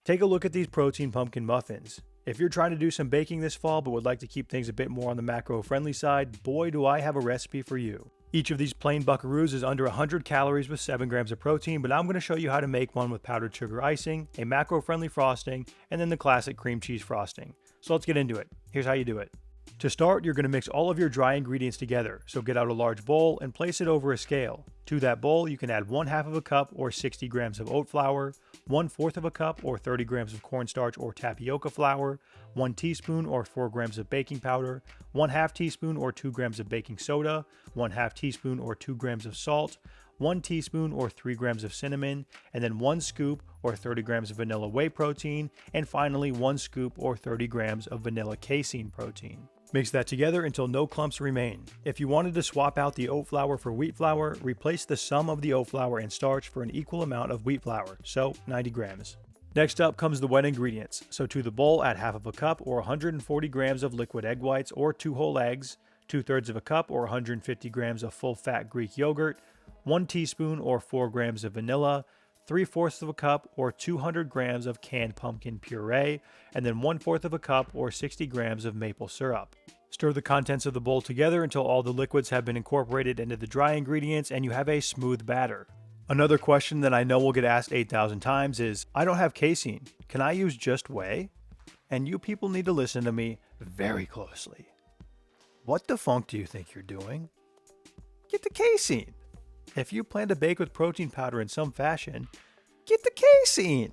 Take a look at these protein pumpkin muffins. If you're trying to do some baking this fall but would like to keep things a bit more on the macro-friendly side, boy do I have a recipe for you. Each of these plain buckaroos is under 100 calories with 7 grams of protein, but I'm going to show you how to make one with powdered sugar icing, a macro-friendly frosting, and then the classic cream cheese frosting. So let's get into it. Here's how you do it. To start, you're going to mix all of your dry ingredients together, so get out a large bowl and place it over a scale. To that bowl, you can add 1/2 of a cup or 60 grams of oat flour, 1/4 of a cup or 30 grams of cornstarch or tapioca flour, 1 teaspoon or 4 grams of baking powder, 1/2 teaspoon or 2 grams of baking soda, 1/2 teaspoon or 2 grams of salt, 1 teaspoon or 3 grams of cinnamon, and then 1 scoop or 30 grams of vanilla whey protein, and finally 1 scoop or 30 grams of vanilla casein protein. Mix that together until no clumps remain. If you wanted to swap out the oat flour for wheat flour, replace the sum of the oat flour and starch for an equal amount of wheat flour, so 90 grams. Next up comes the wet ingredients. So to the bowl, add 1/2 of a cup or 140 grams of liquid egg whites or 2 whole eggs, 2/3 of a cup or 150 grams of full-fat Greek yogurt, 1 teaspoon or 4 grams of vanilla, 3/4 of a cup or 200 grams of canned pumpkin puree, and then 1/4 of a cup or 60 grams of maple syrup. Stir the contents of the bowl together until all the liquids have been incorporated into the dry ingredients and you have a smooth batter. Another question that I know will get asked 8,000 times is, I don't have casein, can I use just whey? And you people need to listen to me very closely. What the funk do you think you're doing? Get the casein! If you plan to bake with protein powder in some fashion, get the casein!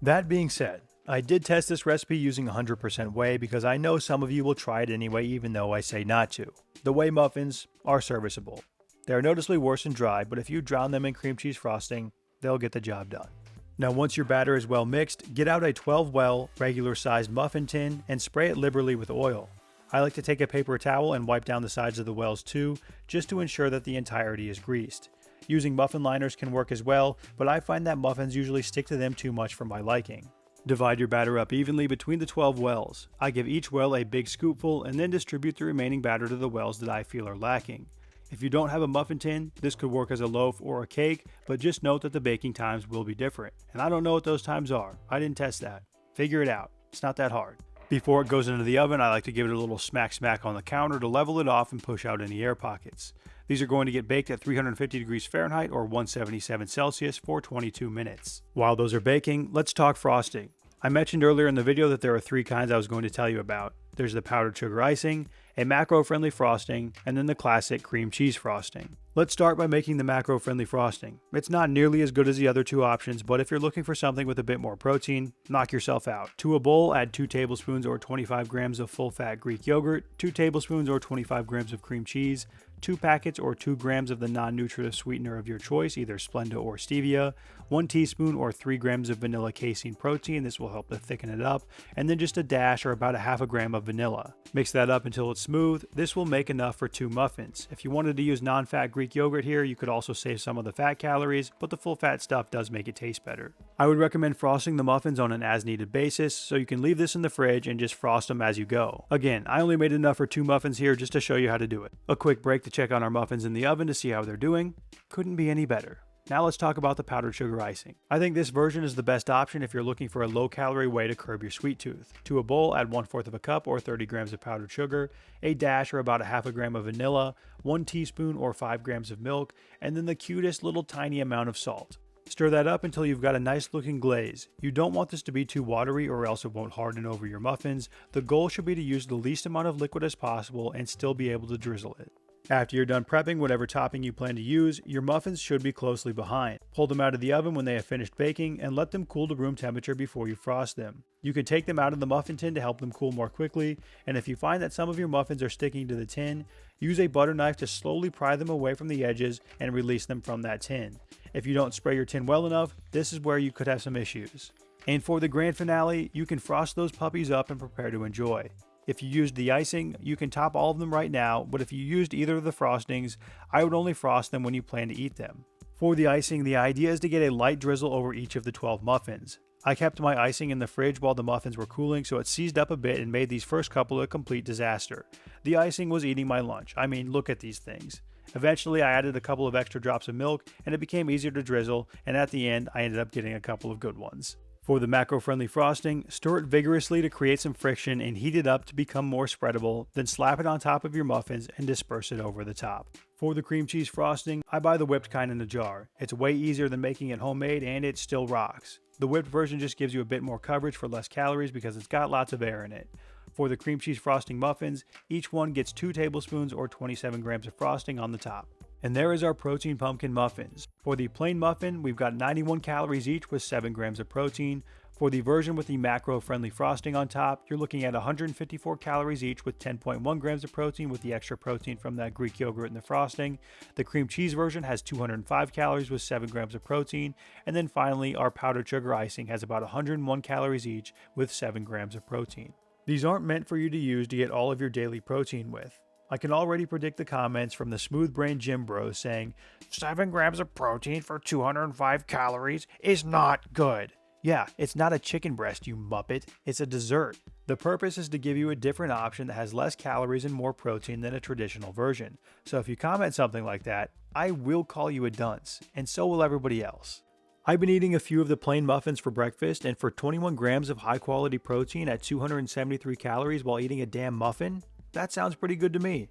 That being said, I did test this recipe using 100% whey because I know some of you will try it anyway even though I say not to. The whey muffins are serviceable. They are noticeably worse than dry, but if you drown them in cream cheese frosting, they'll get the job done. Now once your batter is well mixed, get out a 12-well, regular-sized muffin tin and spray it liberally with oil. I like to take a paper towel and wipe down the sides of the wells too, just to ensure that the entirety is greased. Using muffin liners can work as well, but I find that muffins usually stick to them too much for my liking. Divide your batter up evenly between the 12 wells. I give each well a big scoopful and then distribute the remaining batter to the wells that I feel are lacking. If you don't have a muffin tin, this could work as a loaf or a cake, but just note that the baking times will be different. And I don't know what those times are. I didn't test that. Figure it out. It's not that hard. Before it goes into the oven, I like to give it a little smack on the counter to level it off and push out any air pockets. These are going to get baked at 350 degrees Fahrenheit or 177 Celsius for 22 minutes. While those are baking, let's talk frosting. I mentioned earlier in the video that there are 3 kinds I was going to tell you about. There's the powdered sugar icing, a macro-friendly frosting, and then the classic cream cheese frosting. Let's start by making the macro-friendly frosting. It's not nearly as good as the other 2 options, but if you're looking for something with a bit more protein, knock yourself out. To a bowl, add 2 tablespoons or 25 grams of full-fat Greek yogurt, 2 tablespoons or 25 grams of cream cheese, 2 packets or 2 grams of the non-nutritive sweetener of your choice, either Splenda or stevia, 1 teaspoon or 3 grams of vanilla casein protein, this will help to thicken it up, and then just a dash or about 1/2 gram of vanilla. Mix that up until it's smooth. This will make enough for 2 muffins. If you wanted to use non-fat Greek yogurt here, you could also save some of the fat calories, but the full fat stuff does make it taste better. I would recommend frosting the muffins on an as-needed basis, so you can leave this in the fridge and just frost them as you go. Again, I only made enough for 2 muffins here just to show you how to do it. A quick break to check on our muffins in the oven to see how they're doing. Couldn't be any better. Now let's talk about the powdered sugar icing. I think this version is the best option if you're looking for a low-calorie way to curb your sweet tooth. To a bowl, add 1/4 of a cup or 30 grams of powdered sugar, a dash or about 1/2 gram of vanilla, 1 teaspoon or 5 grams of milk, and then the cutest little tiny amount of salt. Stir that up until you've got a nice looking glaze. You don't want this to be too watery or else it won't harden over your muffins. The goal should be to use the least amount of liquid as possible and still be able to drizzle it. After you're done prepping whatever topping you plan to use, your muffins should be closely behind. Pull them out of the oven when they have finished baking and let them cool to room temperature before you frost them. You can take them out of the muffin tin to help them cool more quickly, and if you find that some of your muffins are sticking to the tin, use a butter knife to slowly pry them away from the edges and release them from that tin. If you don't spray your tin well enough, this is where you could have some issues. And for the grand finale, you can frost those puppies up and prepare to enjoy. If you used the icing, you can top all of them right now, but if you used either of the frostings, I would only frost them when you plan to eat them. For the icing, the idea is to get a light drizzle over each of the 12 muffins. I kept my icing in the fridge while the muffins were cooling, so it seized up a bit and made these first couple a complete disaster. The icing was eating my lunch. I mean, look at these things. Eventually, I added a couple of extra drops of milk, and it became easier to drizzle, and at the end, I ended up getting a couple of good ones. For the macro-friendly frosting, stir it vigorously to create some friction and heat it up to become more spreadable, then slap it on top of your muffins and disperse it over the top. For the cream cheese frosting, I buy the whipped kind in a jar. It's way easier than making it homemade and it still rocks. The whipped version just gives you a bit more coverage for less calories because it's got lots of air in it. For the cream cheese frosting muffins, each one gets 2 tablespoons or 27 grams of frosting on the top. And there is our protein pumpkin muffins. For the plain muffin, we've got 91 calories each with 7 grams of protein. For the version with the macro-friendly frosting on top, you're looking at 154 calories each with 10.1 grams of protein with the extra protein from that Greek yogurt in the frosting. The cream cheese version has 205 calories with 7 grams of protein. And then finally, our powdered sugar icing has about 101 calories each with 7 grams of protein. These aren't meant for you to use to get all of your daily protein with. I can already predict the comments from the smooth brain gym bros saying, 7 grams of protein for 205 calories is not good. Yeah, it's not a chicken breast, you muppet. It's a dessert. The purpose is to give you a different option that has less calories and more protein than a traditional version. So if you comment something like that, I will call you a dunce, and so will everybody else. I've been eating a few of the plain muffins for breakfast, and for 21 grams of high quality protein at 273 calories while eating a damn muffin, that sounds pretty good to me.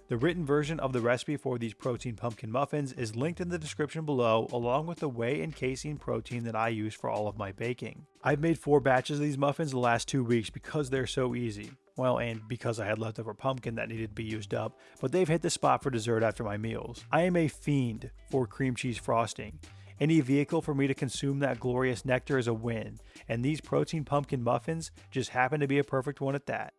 The written version of the recipe for these protein pumpkin muffins is linked in the description below, along with the whey and casein protein that I use for all of my baking. I've made 4 batches of these muffins the last 2 weeks because they're so easy. Well, and because I had leftover pumpkin that needed to be used up, but they've hit the spot for dessert after my meals. I am a fiend for cream cheese frosting. Any vehicle for me to consume that glorious nectar is a win, and these protein pumpkin muffins just happen to be a perfect one at that.